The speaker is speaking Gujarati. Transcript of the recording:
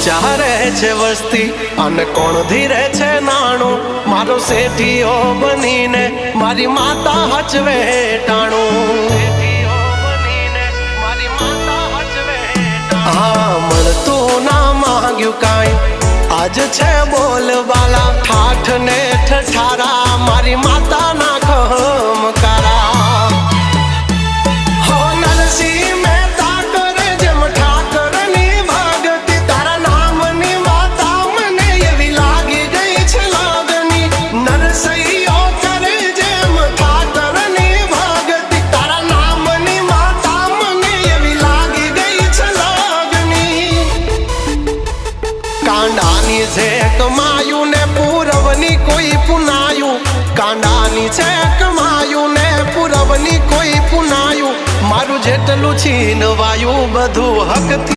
ઊંચા રહે છે વસ્તી અને કોણ ધીરે છે નાણું મારો શેઠીઓ બનીને મારી માતા હચવે ટાણું હા મળતું ના માંગ્યું કાંઈ આજ છે બોલવાલા ઠાઠ ને ઠઠારા મારી માતા ના ખમકારા હો નરસિંહ મહેતા કરે જેમ ઠાકર ની ભગતી તારા નામની માતા મને એવી લાગી ગઈ છે લાગણી નરસિંહો કરે જેમ ઠાકર ની ભગતી તારા નામની માતા મને એવી લાગી ગઈ છે લાગણી કાંડાની છે કમાયું ને પૂરવની કોઈ પુનાયું કાંડાની છે કમાયું ને પૂરવની કોઈ પુનાયું મારું જેટલું છીનવાયું બધું હકથી